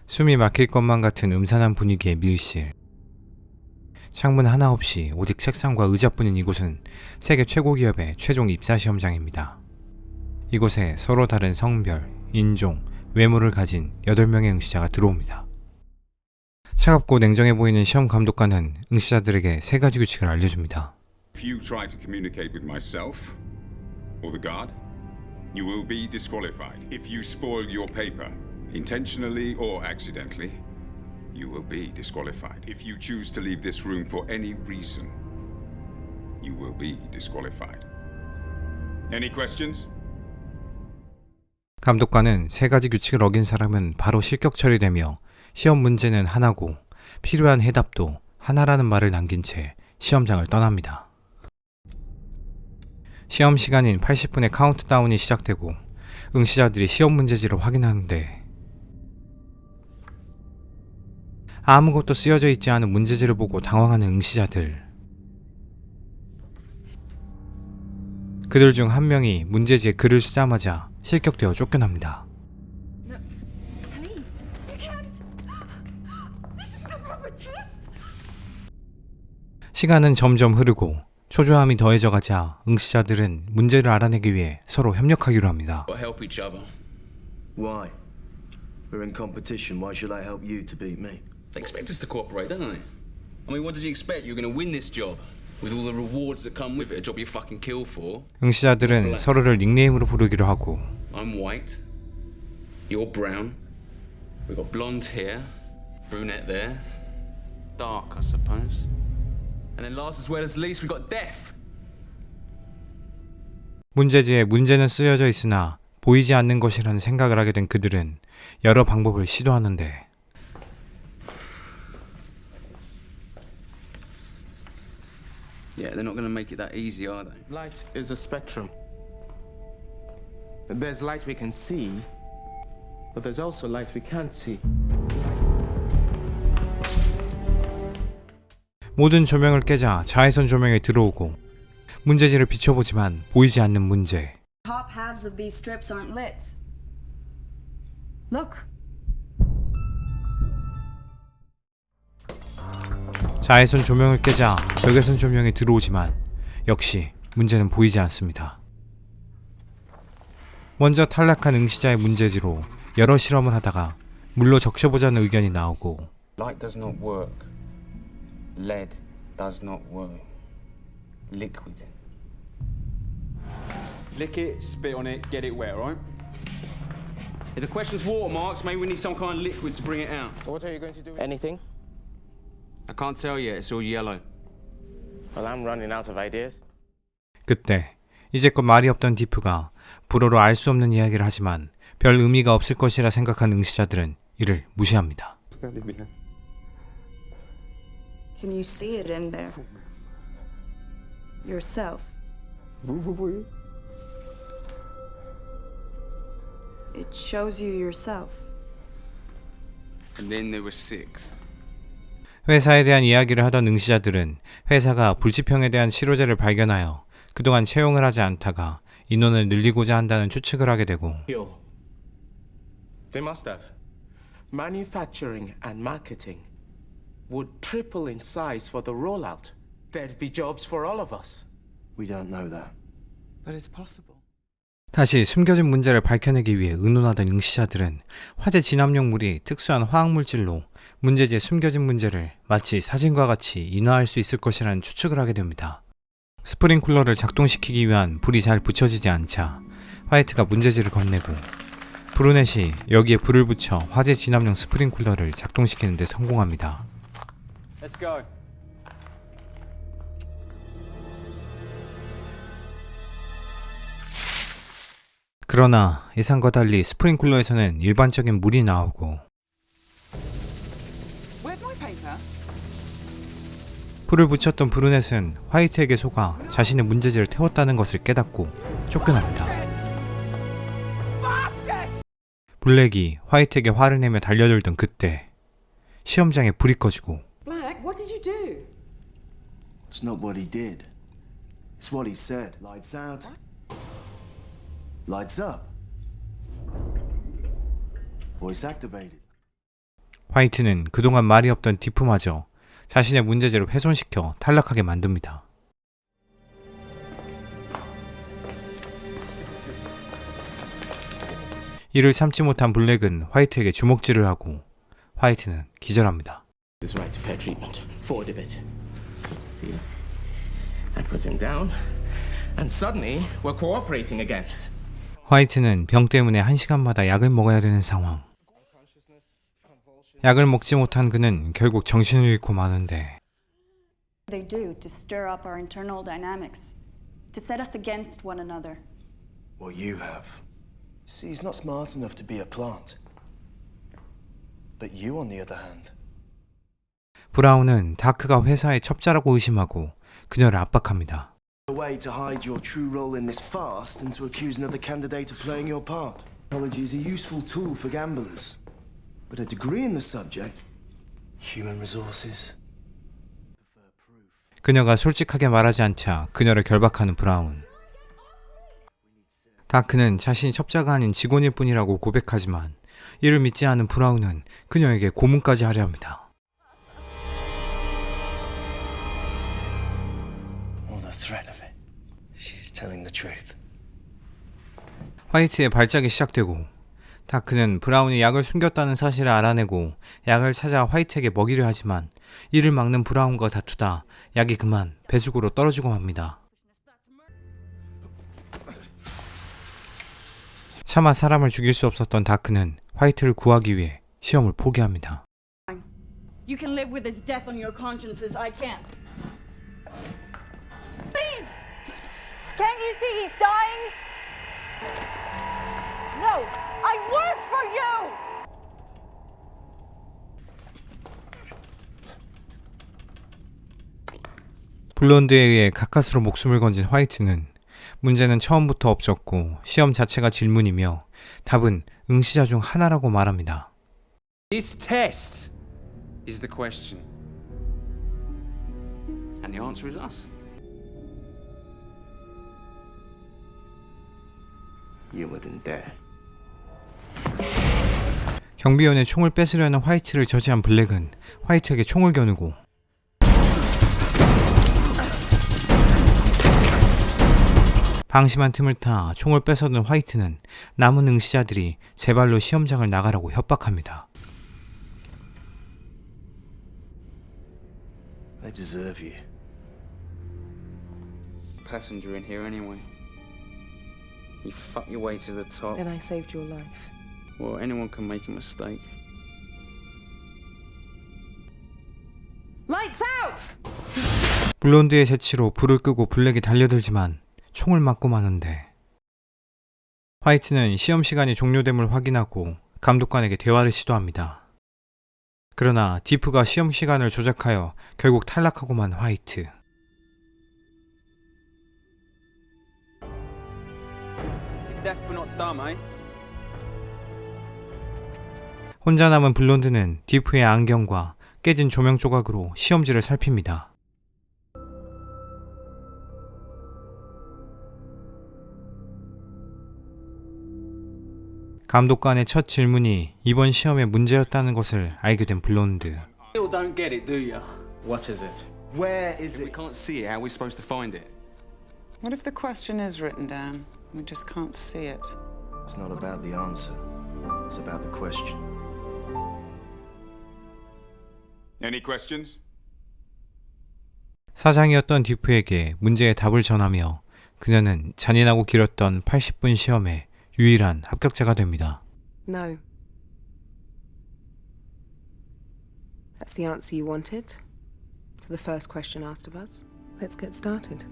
숨이 막힐 것만 같은 음산한 분위기의 밀실. 창문 하나 없이 오직 책상과 의자뿐인 이곳은 세계 최고 기업의 최종 입사 시험장입니다. 이곳에 서로 다른 성별, 인종, 외모를 가진 8명의 응시자가 들어옵니다. 차갑고 냉정해 보이는 시험 감독관은 응시자들에게 3가지 규칙을 알려줍니다. If you try to communicate with myself or the guard, you will be disqualified. If you spoil your paper, intentionally or accidentally, you will be disqualified. If you choose to leave this room for any reason, you will be disqualified. Any questions? 감독관은 3가지 규칙을 어긴 사람은 바로 실격 처리되며 시험 문제는 하나고 필요한 해답도 하나라는 말을 남긴 채 시험장을 떠납니다. 시험 시간인 80분의 카운트다운이 시작되고 응시자들이 시험 문제지를 확인하는데 아무것도 쓰여져 있지 않은 문제지를 보고 당황하는 응시자들. 그들 중 한 명이 문제지에 글을 쓰자마자 실격되어 쫓겨납니다. 시간은 점점 흐르고 초조함이 더해져가자 응시자들은 문제를 알아내기 위해 서로 협력하기로 합니다. Help each other. Why? We're in competition. Why should I help you to beat me? They expect us to cooperate, don't they? I mean, what did you expect? You're going to win this job with all the rewards that come with it, a job you fucking kill for. 응시자들은 서로를 닉네임으로 부르기로 하고 I'm white. You're brown. We've got blonde hair, brunette there, dark, I suppose. And then last as well as least, we got death. 문제지에 문제는 쓰여져 있으나 보이지 않는 것이라는 생각을 하게 된 그들은 여러 방법을 시도하는데 Yeah, they're not going to make it that easy, are they? Light is a spectrum. There's light we can see, but there's also light we can't see. 모든 조명을 깨자 자외선 조명이 들어오고 문제지를 비춰보지만 보이지 않는 문제. Top halves of these strips aren't lit. Look. 자외선 조명을 깨자 적외선 조명이 들어오지만 역시 문제는 보이지 않습니다. 먼저 탈락한 응시자의 문제지로 여러 실험을 하다가 물로 적셔보자는 의견이 나오고 Light does not work. Lead does not work. Liquid. Lick it, spit on it, get it wet, alright? If the question's watermarks, maybe we need some kind of liquid to bring it out. What are you going to do? Anything? I can't tell yet, it's all yellow. Well, I'm running out of ideas. 그때 이제껏 말이 없던 디프가 불어로 알 수 없는 이야기를 하지만 별 의미가 없을 것이라 생각한 응시자들은 이를 무시합니다. Can you see it in there? Yourself. It shows you yourself. And then there were 6. 회사에 대한 이야기를 하던 응시자들은 회사가 불치병에 대한 치료제를 발견하여 그동안 채용을 하지 않다가 인원을 늘리고자 한다는 추측을 하게 되고 They must have. Manufacturing and marketing would triple in size for the rollout. There'd be jobs for all of us. We don't know that. But it's possible. 다시 숨겨진 문제를 밝혀내기 위해 의논하던 응시자들은 화재 진압용물이 특수한 화학물질로 문제지에 숨겨진 문제를 마치 사진과 같이 인화할 수 있을 것이라는 추측을 하게 됩니다. 스프링쿨러를 작동시키기 위한 불이 잘 붙여지지 않자 화이트가 문제지를 건네고 브루넷이 여기에 불을 붙여 화재 진압용 스프링쿨러를 작동시키는 데 성공합니다. Let's go. 그러나 예상과 달리 스프링쿨러에서는 일반적인 물이 나오고 불을 붙였던 브루넷은 화이트에게 속아 자신의 문제지를 태웠다는 것을 깨닫고 쫓겨납니다. 블랙이 화이트에게 화를 내며 달려들던 그때 시험장에 불이 꺼지고 Black, what did you do? It's not what he did. It's what he said. Lights out. Lights up. Voice activated. 화이트는 그동안 말이 없던 디프마저 자신의 문제제를 훼손시켜 탈락하게 만듭니다. 이를 참지 못한 블랙은 화이트에게 주먹질을 하고 화이트는 기절합니다. This is right to fair treatment. Forward a bit. See? I put him down. And suddenly, we're cooperating again. 화이트는 병 때문에 1시간마다 약을 먹어야 되는 상황. 약을 먹지 못한 그는 결국 정신을 잃고 마는데 They do to stir up our internal dynamics, to set us against one another. Well, you have. See, he's not smart enough to be a plant. But you, on the other hand. 브라운은 다크가 회사의 첩자라고 의심하고 그녀를 압박합니다. A way to hide your true role in this farce than to accuse another candidate of playing your part. Technology is a useful tool for gamblers. But a degree in the subject, human resources. 그녀가 솔직하게 말하지 않자 그녀를 결박하는 브라운. 다크는 자신이 첩자가 아닌 직원일 뿐이라고 고백하지만 이를 믿지 않은 브라운은 그녀에게 고문까지 하려 합니다. Or the threat of it. She's telling the truth. 화이트의 발작이 시작되고 다크는 브라운이 약을 숨겼다는 사실을 알아내고 약을 찾아 화이트에게 먹이려 하지만 이를 막는 브라운과 다투다 약이 그만 배수구로 떨어지고 맙니다. 차마 사람을 죽일 수 없었던 다크는 화이트를 구하기 위해 시험을 포기합니다. You can live with his death on your consciences. I can't. Please! Can't you see he's dying? No! I work for you! 블론드에 의해 가까스로 목숨을 건진 화이트는 문제는 처음부터 없었고 시험 자체가 질문이며 답은 응시자 중 하나라고 말합니다. This test is the question. And the answer is us. You wouldn't dare. 경비원의 총을 뺏으려는 화이트를 저지한 블랙은 화이트에게 총을 겨누고 방심한 틈을 타 총을 뺏어든 화이트는 남은 응시자들이 제발로 시험장을 나가라고 협박합니다. They deserve you. Passenger in here anyway. You fuck your way to the top. Then I saved your life. Well, anyone can make a mistake. Lights out! 블론드의 재치로 불을 끄고 블랙이 달려들지만 총을 맞고 마는데 화이트는 시험 시간이 종료됨을 확인하고 감독관에게 대화를 시도합니다. 그러나 디프가 시험 시간을 조작하여 결국 탈락하고 만 화이트. Deaf but not dumb, eh? 혼자 남은 블론드는 디프의 안경과 깨진 조명 조각으로 시험지를 살핍니다. 감독관의 첫 질문이 이번 시험의 문제였다는 것을 알게 된 블론드. Still don't get it, do you? What is it? Where is We it? can't see it. How are we supposed to find it? What if the question is written down? We just can't see it. It's not about the answer. It's about the question. Any questions? 사장이었던 디프에게 문제의 답을 전하며 그녀는 잔인하고 길었던 80분 시험의 유일한 합격자가 됩니다. No. That's the answer you wanted to the first question asked of us. Let's get started.